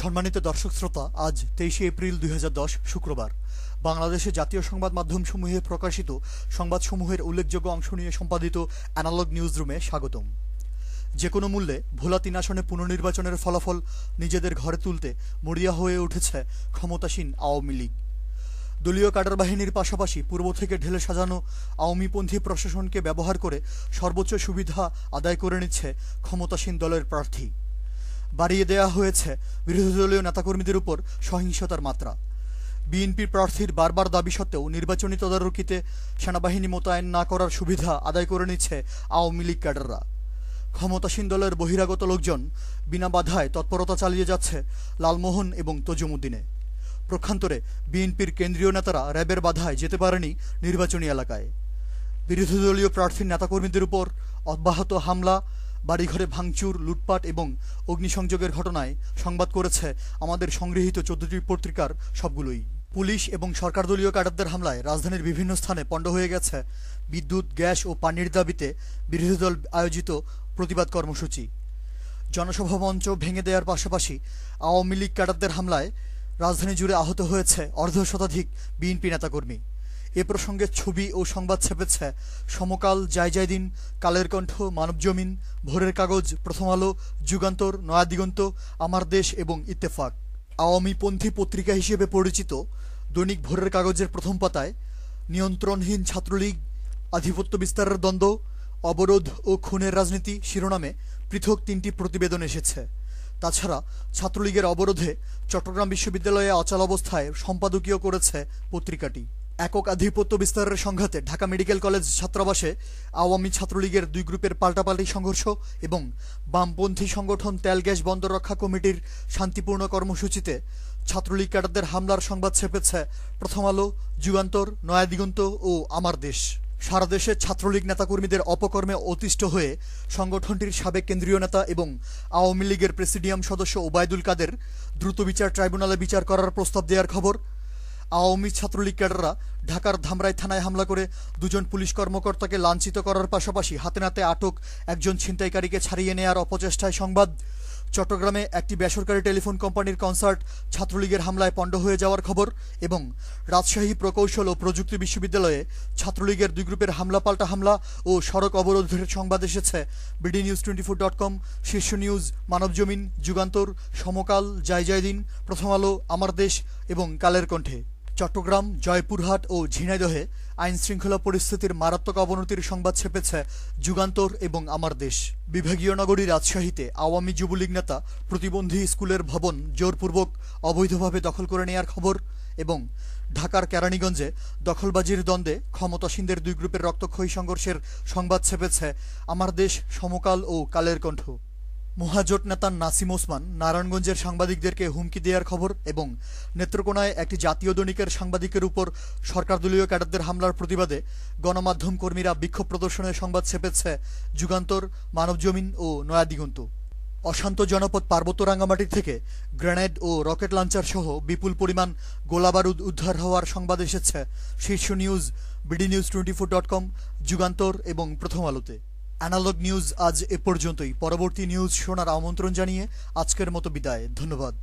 সম্মানিত দর্শক শ্রোতা, আজ 23 এপ্রিল 2010 শুক্রবার। বাংলাদেশের জাতীয় সংবাদ মাধ্যমসমূহে প্রকাশিত সংবাদসমূহের উল্লেখযোগ্য অংশ নিয়ে সম্পাদিত অ্যানালগ নিউজ রুমে স্বাগতম। যে কোনো মূল্যে ভোলা 3 আসনে পুনর্নির্বাচনের ফলাফল নিজেদের ঘরে তুলতে মরিয়া হয়ে উঠেছে ক্ষমতাসীন আওয়ামী লীগ। দলীয় ক্যাডার বাহিনীর পাশাপাশি পূর্ব থেকে ঢেলে সাজানো আওয়ামীপন্থী প্রশাসনকে ব্যবহার করে সর্বোচ্চ সুবিধা আদায় করে নিচ্ছে ক্ষমতাসীন দলের প্রার্থী। বাড়িয়ে দেয়া হয়েছে বিরোধী দলীয় নেতাকর্মীদের উপর সহিংসতার মাত্রা। বিএনপি প্রার্থীর বারবার দাবি সত্ত্বেও নির্বাচনী তদারকিতে সেনাবাহিনী মোতায়েন না করার সুবিধা আদায় করে নিচ্ছে আওয়ামী লীগ ক্যাডাররা। ক্ষমতাসীন দলের বহিরাগত লোকজন বিনা বাধায় তৎপরতা চালিয়ে যাচ্ছে লালমোহন এবং তজুমুদ্দিনে। প্রক্ষান্তরে বিএনপির কেন্দ্রীয় নেতারা র্যাবের বাধায় যেতে পারেনি নির্বাচনী এলাকায়। বিরোধী দলীয় প্রার্থীর নেতাকর্মীদের উপর অব্যাহত হামলা, বাড়িঘরে ভাঙচুর, লুটপাট এবং অগ্নিসংযোগের ঘটনায় সংবাদ করেছে আমাদের সংগৃহীত 14টি পত্রিকার সবগুলোই। পুলিশ এবং সরকারদলীয় ক্যাডারদের হামলায় রাজধানীর বিভিন্ন স্থানে পণ্ড হয়ে গেছে বিদ্যুৎ, গ্যাস ও পানির দাবিতে বিরোধী দল আয়োজিত প্রতিবাদ কর্মসূচি। জনসভা মঞ্চ ভেঙে দেওয়ার পাশাপাশি আওয়ামী লীগ ক্যাডারদের হামলায় রাজধানী জুড়ে আহত হয়েছে অর্ধশতাধিক বিএনপি নেতাকর্মী। এ প্রসঙ্গে ছবি ও সংবাদ ছেপেছে সমকাল, জয়দিন, কালের কণ্ঠ, মানবজমিন, ভোরের কাগজ, প্রথম আলো, যুগান্তর, নয়াদিগন্ত, আমার দেশ এবং ইত্তেফাক। আওয়ামীপন্থী পত্রিকা হিসেবে পরিচিত দৈনিক ভোরের কাগজের প্রথম পাতায় নিয়ন্ত্রণহীন ছাত্রলীগ, আধিপত্য বিস্তারের দ্বন্দ্ব, অবরোধ ও খুনের রাজনীতি শিরোনামে পৃথক 3টি প্রতিবেদন এসেছে। তাছাড়া ছাত্রলীগের অবরোধে চট্টগ্রাম বিশ্ববিদ্যালয়ে অচলাবস্থায় সম্পাদকীয় করেছে পত্রিকাটি। একক আধিপত্য বিস্তারের সংঘাতে ঢাকা মেডিকেল কলেজ ছাত্রাবাসে আওয়ামী ছাত্রলীগের 2 গ্রুপের পাল্টাপাল্টি সংঘর্ষ এবং বামপন্থী সংগঠন তেল গ্যাস বন্দর রক্ষা কমিটির শান্তিপূর্ণ কর্মসূচিতে ছাত্রলীগ ক্যাডারদের হামলার সংবাদ ছেপেছে প্রথম আলো, যুগান্তর, নয়াদিগন্ত ও আমার দেশ। সারা দেশে ছাত্রলীগ নেতাকর্মীদের অপকর্মে অতিষ্ঠ হয়ে সংগঠনটির সাবেক কেন্দ্রীয় নেতা এবং আওয়ামী লীগের প্রেসিডিয়াম সদস্য ওবায়দুল কাদের দ্রুত বিচার ট্রাইব্যুনালে বিচার করার প্রস্তাব দেওয়ার খবর। আওয়ামী ছাত্রলীগ ক্যাডাররা ঢাকার ধামরাই থানায় হামলা করে 2 জন পুলিশ কর্মকর্তাকে লাঞ্ছিত করার পাশাপাশি হাতে নাতে আটক একজন ছিনতাইকারীকে ছাড়িয়ে নেয়ার অপচেষ্টায় সংবাদ। চট্টগ্রামে একটি বেসরকারি টেলিফোন কোম্পানির কনসার্ট ছাত্রলীগের হামলায় পণ্ড হয়ে যাওয়ার খবর এবং রাজশাহী প্রকৌশল ও প্রযুক্তি বিশ্ববিদ্যালয়ে ছাত্রলীগের 2 গ্রুপের হামলা পাল্টা হামলা ও সড়ক অবরোধের সংবাদ এসেছে bdnews24.com, শীর্ষ নিউজ, মানবজমিন, যুগান্তর, সমকাল, জয়দিন, প্রথম আলো, আমার দেশ এবং কালের কণ্ঠে। চট্টগ্রাম, জয়পুরহাট ও ঝিনাইদহে আইন শৃঙ্খলা পরিস্থিতির মারাত্মক অবনতির সংবাদ ছেপেছে যুগান্তর এবং আমার দেশ। বিভাগীয় নগরী রাজশাহীতে আওয়ামী যুবলীগ নেতা প্রতিবন্ধী স্কুলের ভবন জোরপূর্বক অবৈধভাবে দখল করে নেয়ার খবর এবং ঢাকার কেরানীগঞ্জে দখলবাজির দ্বন্দ্বে ক্ষমতাসীনদের 2 গ্রুপের রক্তক্ষয়ী সংঘর্ষের সংবাদ ছেপেছে আমার দেশ, সমকাল ও কালের কণ্ঠ। মহাজোট নেতা নাসিম ওসমান নারায়ণগঞ্জের সাংবাদিকদেরকে হুমকি দেওয়ার খবর এবং নেত্রকোনায় একটি জাতীয় দৈনিকের সাংবাদিকের উপর সরকারদলীয় ক্যাডারদের হামলার প্রতিবাদে গণমাধ্যম কর্মীরা বিক্ষোভ প্রদর্শনের সংবাদ ছেপেছে যুগান্তর, মানবজমিন ও নয়াদিগন্ত। অশান্ত জনপদ পার্বত্য রাঙ্গামাটি থেকে গ্রেনেড ও রকেট লঞ্চার সহ বিপুল পরিমাণ গোলাবারুদ উদ্ধার হওয়ার সংবাদ এসেছে শীর্ষ নিউজ, bdnews24.com, যুগান্তর এবং প্রথম আলোতে। অ্যানালগ নিউজ আজ এ পর্যন্তই। পরবর্তী নিউজ শোনার আমন্ত্রণ জানিয়ে আজকের মতো বিদায়। ধন্যবাদ।